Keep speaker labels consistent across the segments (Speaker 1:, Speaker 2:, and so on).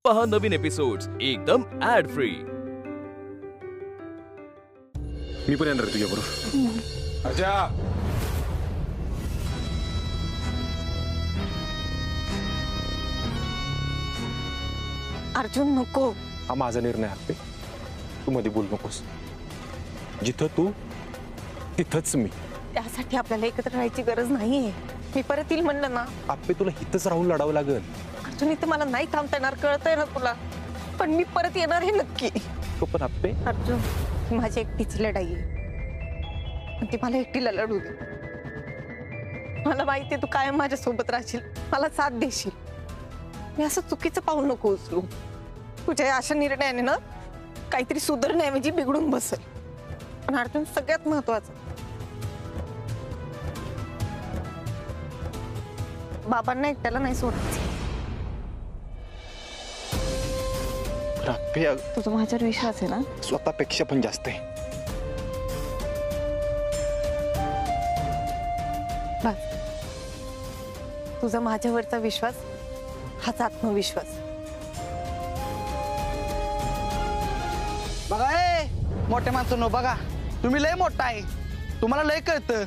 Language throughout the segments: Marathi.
Speaker 1: पहा नवीन एपिसोड्स एकदम ऍड फ्री।
Speaker 2: मी पण येणार तुझ्या बरोबर।
Speaker 3: अच्छा
Speaker 4: अर्जुन नको।
Speaker 2: हा माझा निर्णय आहे, तू मध्ये बोल नकोस। जिथं तू तिथंच मी।
Speaker 4: त्यासाठी आपल्याला एकत्र राहायची गरज नाहीये। मी परत येईल म्हणलं ना।
Speaker 2: आप्पे तुला इथंच राहून लढावं लागेल।
Speaker 4: अर्जुन इथे मला नाही थांबता येणार, कळतंय ना तुला, पण मी परत येणार आहे नक्की।
Speaker 2: तो पण आप्पे
Speaker 4: अर्जुन ही माझी एकटीची लढाई आहे, पण ती मला एकटीला लढू दे। मला माहिती आहे तू कायम माझ्या सोबत राहशील, मला साथ देशील। मी असं चुकीचं पाऊल नको उचलू। तुझ्या अशा निर्णयाने ना काहीतरी सुधारण्याऐवजी बिघडून बसेल। पण अर्जुन सगळ्यात महत्वाचं, बाबांना एकट्याला नाही सोडायचं।
Speaker 2: आप्पे
Speaker 4: तुझा माझ्यावर विश्वास आहे ना?
Speaker 2: स्वतःपेक्षा पण जास्त आहे।
Speaker 4: बस तुझा माझ्यावरचा विश्वास हाच आत्मविश्वास।
Speaker 5: बघा मोठ्या माणसांनो, बघा तुम्ही लय मोठा आहे, तुम्हाला लय कळतं।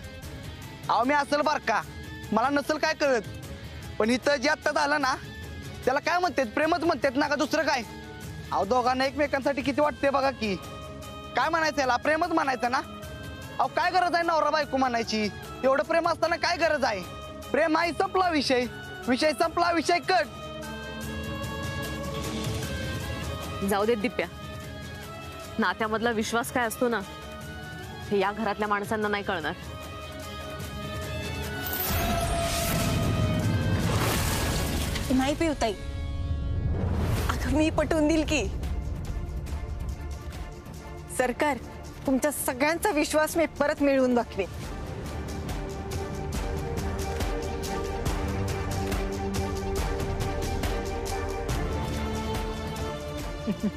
Speaker 5: अहो मी असेल बारका, मला नसेल काय कळत, पण इथं जे आत्ता झालं ना त्याला काय म्हणतात, प्रेमच म्हणतात ना का दुसरं काय? अहो दोघांना एकमेकांसाठी किती वाटते बघा की। काय म्हणायचं याला, प्रेमच म्हणायचं ना? अहो काय गरज आहे नवरा बायको म्हणायची? एवढं प्रेम असताना काय गरज आहे? प्रेम आहे संपला विषय, विषय संपला, विषय कट।
Speaker 6: जाऊ देत दिप्या, नात्यामधला विश्वास काय असतो ना हे या घरातल्या माणसांना नाही कळणार।
Speaker 4: नाही पिवताई, अगं मी पटवून देईल की। सरकार तुमच्या सगळ्यांचा विश्वास मी परत मिळवून दाखवेन।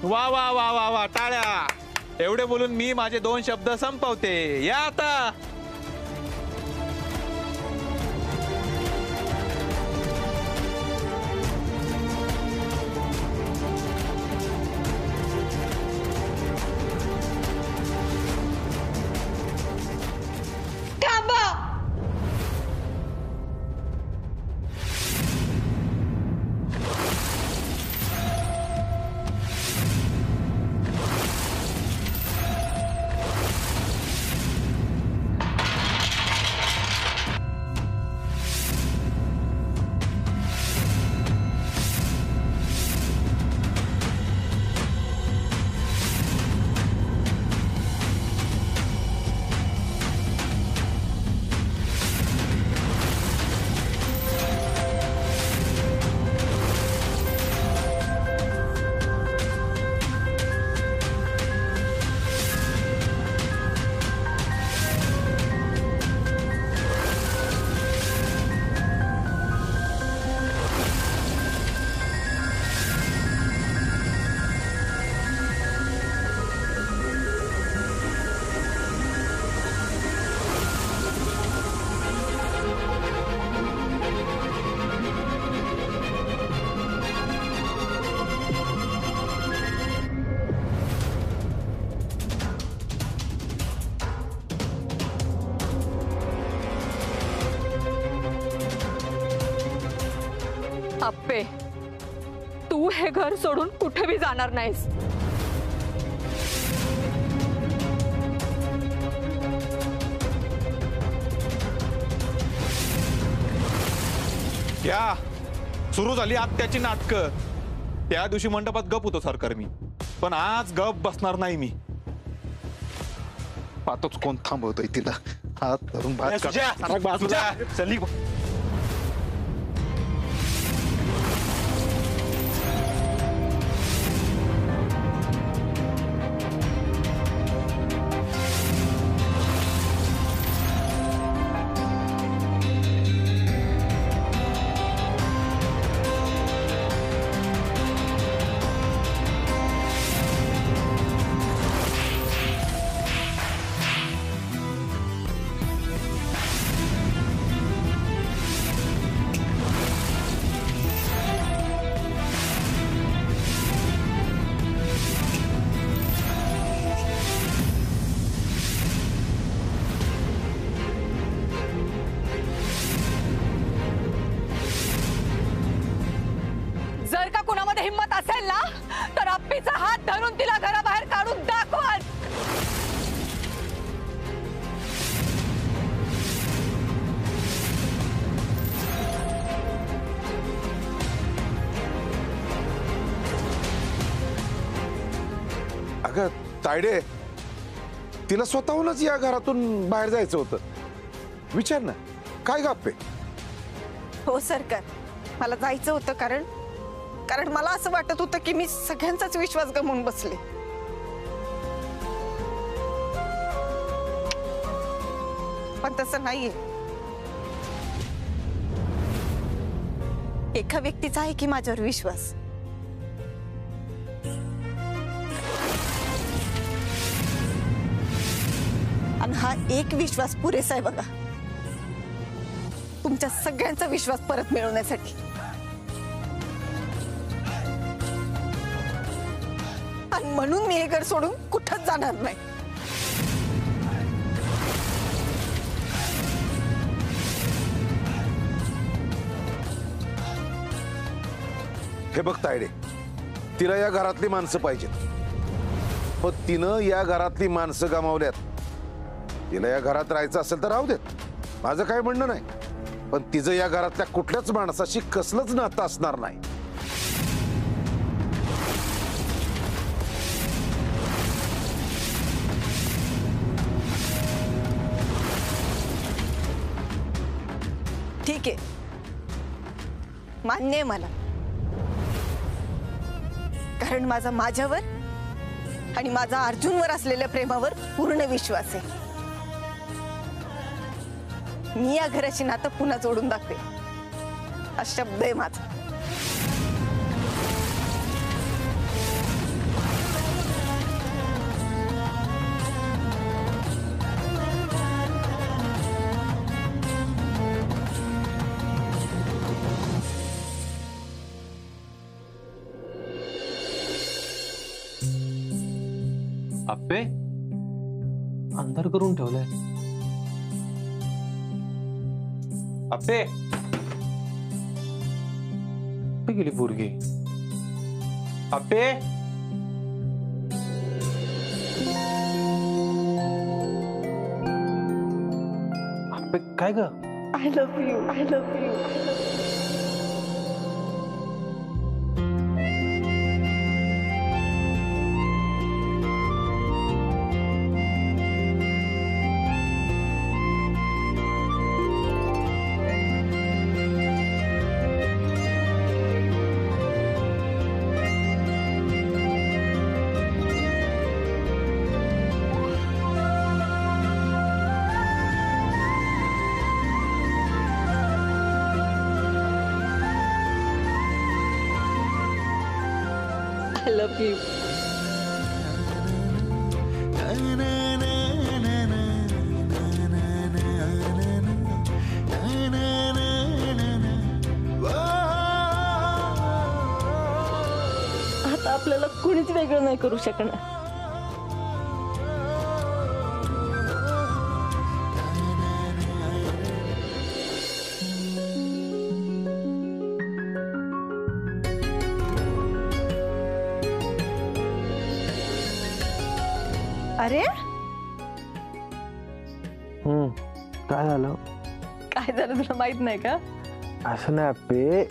Speaker 3: वा वा वा वा वा, टाळ्या। एवढे बोलून मी माझे 2 शब्द संपवते। या आता
Speaker 6: अप्पे, तू हे घर सोडून कुठे भी जाणार नाहीस।
Speaker 3: या सुरू झाली आत्याची नाटकं। त्या दिवशी मंडपात गप होतो सरकार मी, पण आज गप बसणार नाही मी।
Speaker 2: पातोच कोण थांबवतोय तिला? हात धरून भात
Speaker 3: बाजूला चली।
Speaker 4: तुझ्यामध्ये हिम्मत असेल ना तर अप्पीचा हात धरून तिला घराबाहेर काढून दाखव.
Speaker 7: अगं तायडे, तिला स्वतःहूनच या घरातून बाहेर जायचं होतं. विचार ना, काय गप्पे?
Speaker 4: हो सरकार, मला जायचं होतं कारण कारण मला असं वाटत होतं की मी सगळ्यांचाच विश्वास गमावून बसले. पण तसं नाहीये. एका व्यक्तीचा आहे की माझ्यावर विश्वास. आणि हा एक विश्वास पुरेसा आहे बघा तुमच्या सगळ्यांचा विश्वास परत मिळवण्यासाठी. आणि म्हणून मी हे घर सोडून कुठंच जाणार नाही.
Speaker 7: हे बघ तायडे, तिला या घरातली माणसं पाहिजेत. पण तिनं या घरातली माणसं गमावल्यात. तिला या घरात राहायचं असेल तर राहू देत, माझं काय म्हणणं नाही. पण तिचं या घरातल्या कुठल्याच माणसाशी कसलंच नातं असणार नाही.
Speaker 4: ठीक आहे, मान्य आहे मला. कारण माझा माझ्यावर आणि माझा अर्जुनवर असलेल्या प्रेमावर पूर्ण विश्वास आहे. मी या घराची नातं पुन्हा जोडून दाखवे हा शब्द आहे माझा.
Speaker 2: आप्पे, अंधार करून ठेवलंय. आप्पे, कुठे गेली पोरगी? आप्पे, आप्पे काय ग?
Speaker 4: I love you, I love you. I love you. आता आपल्याला कोणीच वेगळं नाही करू शकणार. अरे
Speaker 2: काय झालं?
Speaker 4: काय झालं तुला माहित नाही का?
Speaker 2: असं नाही आप्पे,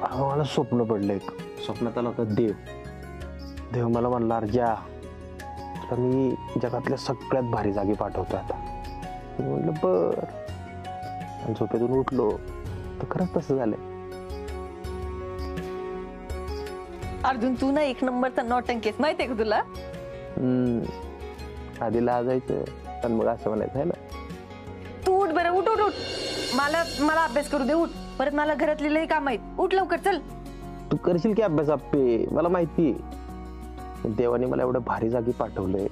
Speaker 2: मला स्वप्न पडलंय. स्वप्नात आला होता देव. देव मला म्हणला, अर्जा तुला मी जगातल्या सगळ्यात भारी जागी पाठवतो आता. मी म्हणलं बर. आणि झोपेतून उठलो तर खरंच तसं झालंय.
Speaker 4: अर्जुन, तू ना एक नंबरचा नौटंकीस, माहितीये का तुला?
Speaker 2: आधी लाजायचं पण मग असं म्हणायचं आहे ना.
Speaker 4: तू उठ बरं, उठ उठ उठ. मला अभ्यास करू दे. उठ, परत मला घरातली लई काम आहेत. उठ लवकर, चल.
Speaker 2: तू करशील की अभ्यास आप्पे, मला माहिती. देवाने मला एवढं भारी जागी पाठवलंय,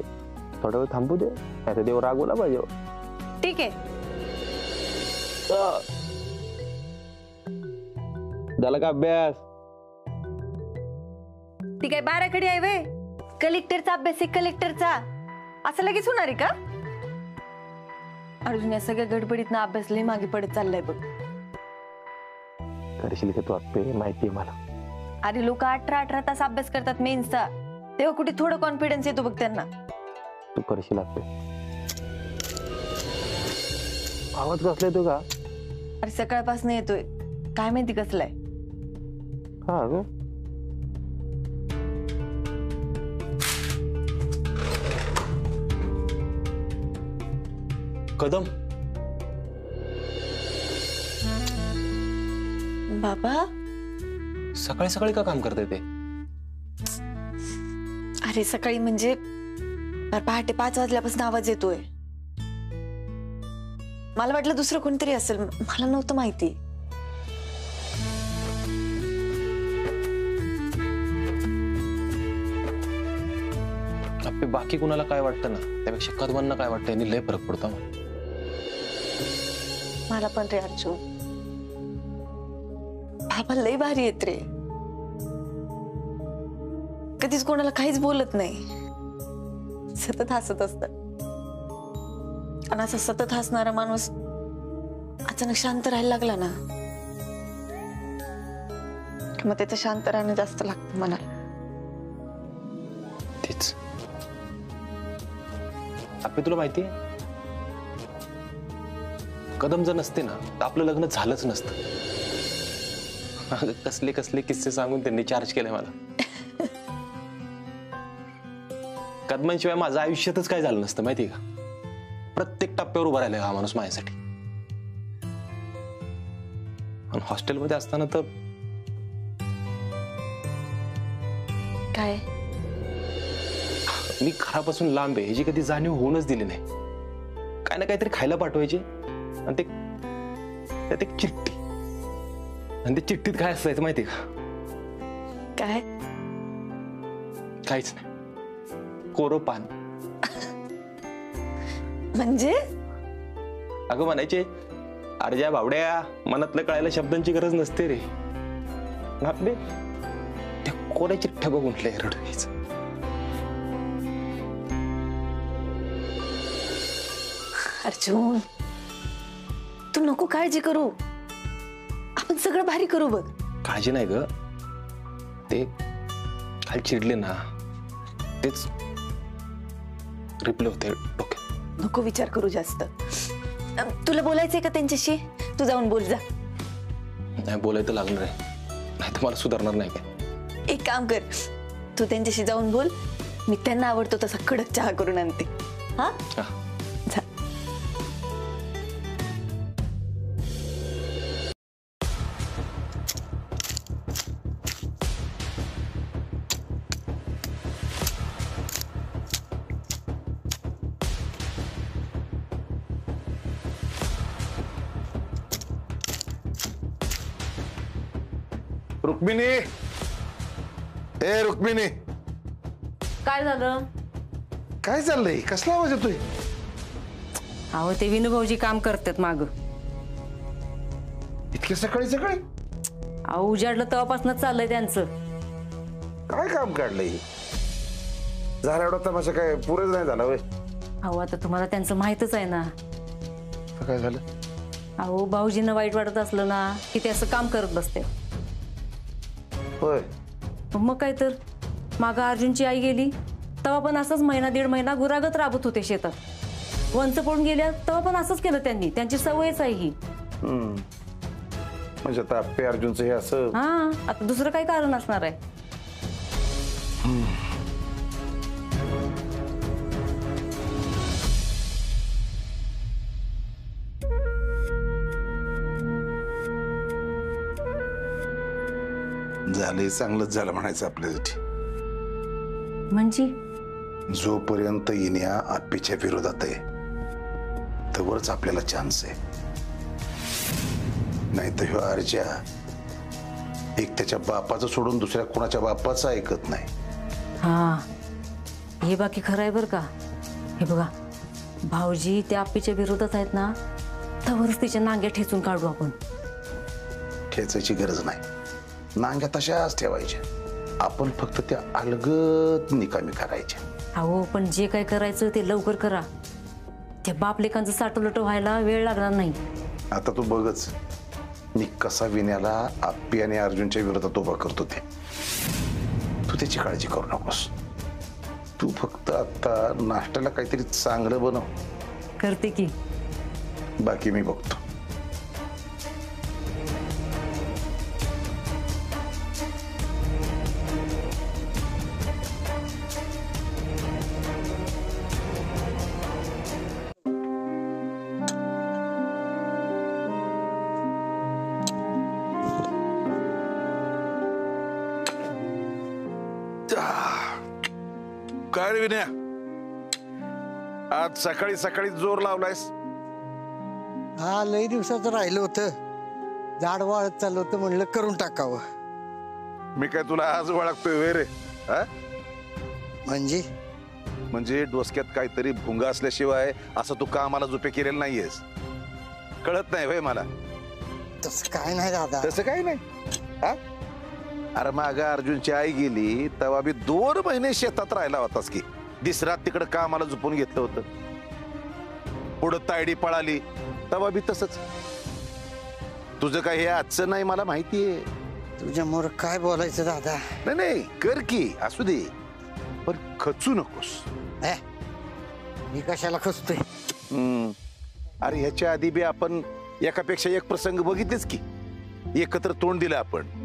Speaker 2: थोडा वेळ थांबू दे, नाही तर देव रागवला पाहिजे.
Speaker 4: ठीक आहे.
Speaker 2: झाला का अभ्यास?
Speaker 4: ती काय 12 खडी आहे वे? कलेक्टरचा अभ्यास आहे, कलेक्टरचा. असं लगेच होणार आहे का? अर्जुन, या सगळ्या गडबडीत ना अभ्यास लई मागे पडत चाललाय बघ.
Speaker 2: करशील का तू आप्पे, माहितीये मला.
Speaker 4: अरे लोक 18 तास अभ्यास करतात मेन्सचा, तेव्हा कुठे थोडं कॉन्फिडन्स येतो बघ त्यांना.
Speaker 2: तू करशील आपले. आवाज कसला येतो का?
Speaker 4: अरे सकाळपासून येतोय, काय माहिती कसलाय.
Speaker 2: हा ग.
Speaker 8: कदम,
Speaker 4: बाबा
Speaker 8: सकाळी सकाळी का काम करते ते?
Speaker 4: अरे सकाळी म्हणजे पहाटे 5 वाजल्यापासून आवाज येतोय. मला वाटलं दुसरं कोणतरी असेल, मला नव्हतं माहिती.
Speaker 8: आपले बाकी कुणाला काय वाटतं ना, त्यापेक्षा कदमांना काय वाटतं यांनी लय फरक पडतो.
Speaker 4: मला पण रे अर्जुन, बाबा लय भारी येत रे. कधीच कोणाला काहीच बोलत नाही, सतत हसत असत. आणि असा सतत हसणारा माणूस अचानक शांत राहायला लागला ना, मग त्याचं शांत राहणं जास्त लागतं मनाला.
Speaker 8: तेच आपले तुला माहितीये, कदम जर नसते ना तर आपलं लग्न झालंच नसतं. कसले कसले किस्से सांगून त्यांनी चार्ज केलंय मला. कदमांशिवाय माझं आयुष्यातच काय झालं नसतं माहितीये का. प्रत्येक टप्प्यावर उभा राहिलाय हा माणूस माझ्यासाठी. आणि हॉस्टेलमध्ये असताना तर
Speaker 4: काय
Speaker 8: मी घरापासून लांब आहे ह्याची कधी जाणीव होऊनच दिली नाही. काय ना काहीतरी खायला पाठवायचे आणि ते त्यात एक चिठ्ठी, आणि ते चिठ्ठीत काय असायचं माहिती का?
Speaker 4: काय?
Speaker 8: काहीच नाही, कोरं पान.
Speaker 4: म्हणजे
Speaker 8: अगं म्हणायचे, अर्ज्या बावड्या, मनातलं कळायला शब्दांची गरज नसते रे. आपले त्या कोऱ्या चिठ्ठ्या बघून लय रडू यायचं.
Speaker 4: अर्जुन तू नको काळजी करू, आपण सगळं भारी करू बघ.
Speaker 8: काळजी नाही ग, ते काल चिडले ना तेच रिप्ले होते डोक्यात.
Speaker 4: नको विचार करू जास्त. तुला बोलायचंय का त्यांच्याशी? तू जाऊन बोल जा.
Speaker 8: नाही बोलायचं लागणार आहे, नाही तर मला सुधारणार नाही काय.
Speaker 4: एक काम कर, तू त्यांच्याशी जाऊन बोल, मी त्यांना आवडतो तसा कडक चहा करून आणते. हा
Speaker 8: हा.
Speaker 4: जा.
Speaker 7: रुक्मिणी, ए रुक्मिणी,
Speaker 6: काय झालं?
Speaker 7: काय चाललंय? कसला आवाज येतोय?
Speaker 9: अहो ते विनू भाऊजी काम करतात माग.
Speaker 7: इतके सकाळी सकाळी?
Speaker 9: अहो उजाडलं तेव्हापासूनच चाललंय त्यांचं.
Speaker 7: काय काम काढलंय? झाला एवढा तमाशा काय पुरेच नाही झाला वय?
Speaker 9: अहो आता तुम्हाला त्यांचं माहितच आहे ना.
Speaker 7: काय झालं?
Speaker 9: अहो भाऊजींना वाईट वाटत असलं ना की ते असं काम करत बसते.
Speaker 7: होय.
Speaker 9: मग काय तर, मागं अर्जुनची आई गेली तेव्हा पण असंच महिना 1.5 महिना गुरागत राबत होते शेतात. वंच पडून गेल्या तेव्हा पण असंच केलं त्यांनी. त्यांची सवयच आहे ही.
Speaker 7: म्हणजे आता आप्पे अर्जुनचं हे असं.
Speaker 9: हा, आता दुसरं काही कारण असणार आहे.
Speaker 7: झालंय, चांगलंच झालं म्हणायचं आपल्यासाठी.
Speaker 9: म्हणजे
Speaker 7: जोपर्यंत इन्या आप्पीच्या विरोधात आहे तोवरच आपल्याला चान्स आहे. नाही तर ह्यो अर्ज्या एक त्याच्या बापाचं सोडून दुसऱ्या कोणाच्या बापाचं ऐकत नाही.
Speaker 9: हा, हे बाकी खरं आहे बरं का. हे बघा, भाऊजी त्या आप्पीच्या विरोधात आहेत ना, त्यावरच तिच्या नांग्या ठेचून काढू आपण.
Speaker 7: ठेचायची गरज नाही, नांग्या तशाच ठेवायच्या. आपण फक्त त्या अलगद निकामी करायच्या.
Speaker 9: अहो पण जे काय करायचं ते लवकर करा. त्या बाप लेकांचं साठवलट व्हायला वेळ लागणार नाही.
Speaker 7: आता तू बघच मी कसा विण्याला आप्पी आणि अर्जुनच्या विरोधात उभा करतो ते. त्याची काळजी करू नकोस. तू फक्त आता नाश्त्याला काहीतरी चांगलं बनव.
Speaker 9: करते की.
Speaker 7: बाकी मी बघतो. काय रे विनया, आज सकाळी सकाळी जोर लावलायस?
Speaker 10: हा, लई दिवसाचं राहिलं होतं. झाड वाळत चाललं होतं, म्हणलं करून टाकावं.
Speaker 7: मी काय तुला आज ओळखतोय वे रे? हा? म्हणजे डोसक्यात काहीतरी भुंगा असल्याशिवाय असं तू कामाला झोपे केलेलं नाहीयेस. कळत नाही वे मला?
Speaker 10: तसं काय नाही दादा.
Speaker 7: तसं काही नाही. हा? अरे मागा अर्जुनची आई गेली तेव्हा बी 2 महिने शेतात राहिला होतास की. दिसरात तिकडे कामाला झोपून घेतलं होतं. पुढं तायडी पळाली तेव्हा बी तसंच. तुझं काय हे आजचं नाही मला माहितीये.
Speaker 10: तुझ्यामुळे काय बोलायचं दादा.
Speaker 7: नाही कर की, असू दे, पण खचू नकोस.
Speaker 10: मी कशाला खचतोय?
Speaker 7: अरे ह्याच्या आधी बी आपण एकापेक्षा एक प्रसंग बघितलेच की. एकत्र तोंड दिलं आपण.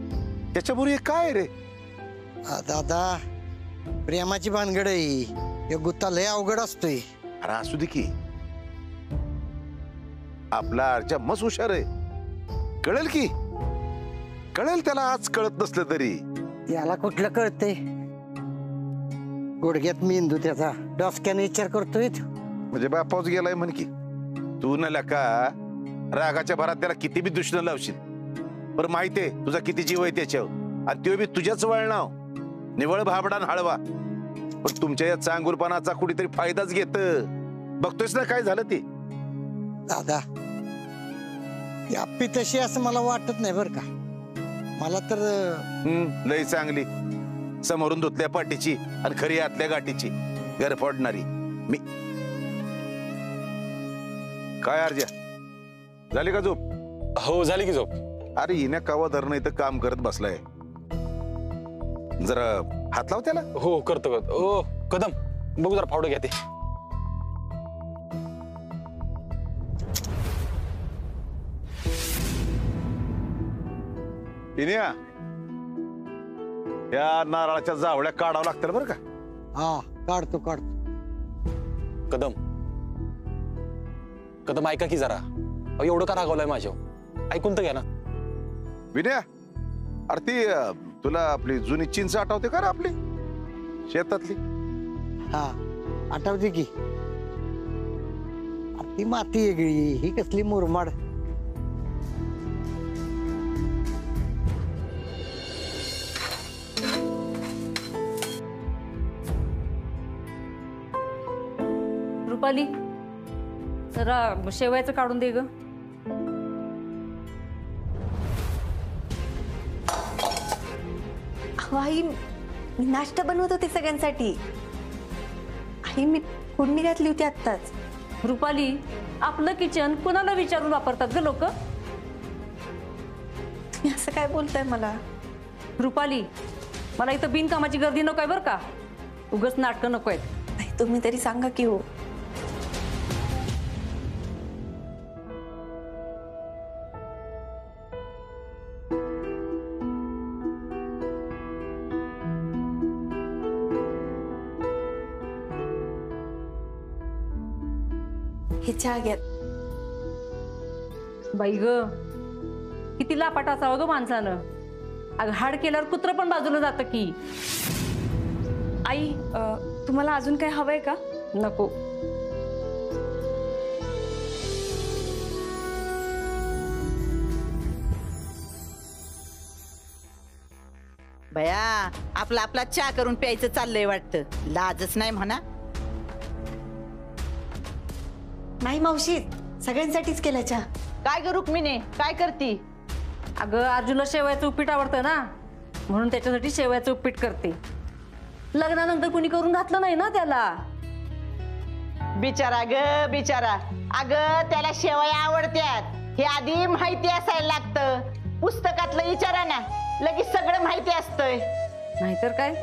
Speaker 7: त्याच्याबरोबर हे काय रे?
Speaker 10: दादा, प्रेमाची भानगड आहे. गुत्ता लय अवघड असतोय.
Speaker 7: अरे असू दे की. आपला अर्जा मस्त हुशार आहे. कळेल की, कळेल त्याला. आज कळत नसलं तरी
Speaker 10: याला कुठलं कळतंय? गुडघ्यात मेंदू त्याचा. डोसक्याने विचार करतोय.
Speaker 7: म्हणजे बापाच गेलाय म्हण की. तू न लका रागाच्या भरात त्याला किती बी दुष्ण लावशील. बरं माहितीये तुझा किती जीव आहे त्याच्यावर. आणि तो बी तुझ्याच वळणाव. निवळ भाबडा हळवा. पण तुमच्या या चांगुलपणाचा कुठेतरी फायदाच घेत. बघतोयस ना काय झालं ते.
Speaker 10: दादा, यापी तशी असं मला वाटत नाही बर का. मला तर
Speaker 7: लय चांगली. समोरून धुतल्या पाठीची आणि खरी आतल्या गाठीची घर फोडणारी मी. काय अर्जा, झाली का झोप?
Speaker 8: हो झाली की झोप.
Speaker 7: अरे हिने कावा धरणं इथं काम करत बसलाय. जरा हात लाव त्याला.
Speaker 8: हो करतो करतो. ओ कदम, बघू जरा फावडं घ्या ते.
Speaker 7: इन्या, या नारळाच्या जावळ्या काढावं लागतात बरं का.
Speaker 10: हा, काढतो काढतो.
Speaker 8: कदम कदम ऐका की जरा. अहो, एवढं का रागवलंय माझ्यावर? ऐकून तर घ्या ना.
Speaker 7: विनया, अरे ती तुला आपली जुनी चिंच आठवते का रे आपली शेतातली?
Speaker 10: हा, आठवते की. ती माती वेगळी, ही कसली मुरमाड.
Speaker 9: रुपाली, जरा शेवयाचं काढून दे ग.
Speaker 4: आई, मी नाश्ता बनवत होते सगळ्यांसाठी. आई, मी फोडणी घातली होती आत्ताच.
Speaker 9: रुपाली, आपलं किचन कुणाला विचारून वापरतात ग लोक?
Speaker 4: तुम्ही असं काय बोलताय मला?
Speaker 9: रुपाली, मला इथं बिनकामाची गर्दी नकोय बरं का. उगाच नाटकं नको आहेत.
Speaker 4: नाही, तुम्ही तरी सांगा की हो. हे चहा घ्या.
Speaker 9: बाई ग, किती लापाट असावं ग माणसानं. अगं हाड केल्यावर कुत्र पण बाजूला जातं की.
Speaker 6: आई, तुम्हाला अजून काय हवंय का?
Speaker 9: नको.
Speaker 11: बया, आपला आपला चहा करून प्यायचं चाललंय वाटतं. लाजच नाही म्हणा.
Speaker 4: नाही मावशी, सगळ्यांसाठीच केला चहा.
Speaker 11: काय ग रुक्मिणी, काय करती?
Speaker 9: अगं अर्जुनला शेवयाचं उपीट आवडतं ना, म्हणून त्याच्यासाठी शेवयाचं उपीट करते. लग्नानंतर कुणी करून घातलं नाही ना त्याला.
Speaker 11: बिचारा ग बिचारा. अगं त्याला शेवया आवडत्यात हे आधी माहिती असायला लागतं. पुस्तकातलं विचारा ना, लगेच सगळं माहिती असतंय.
Speaker 9: नाहीतर काय.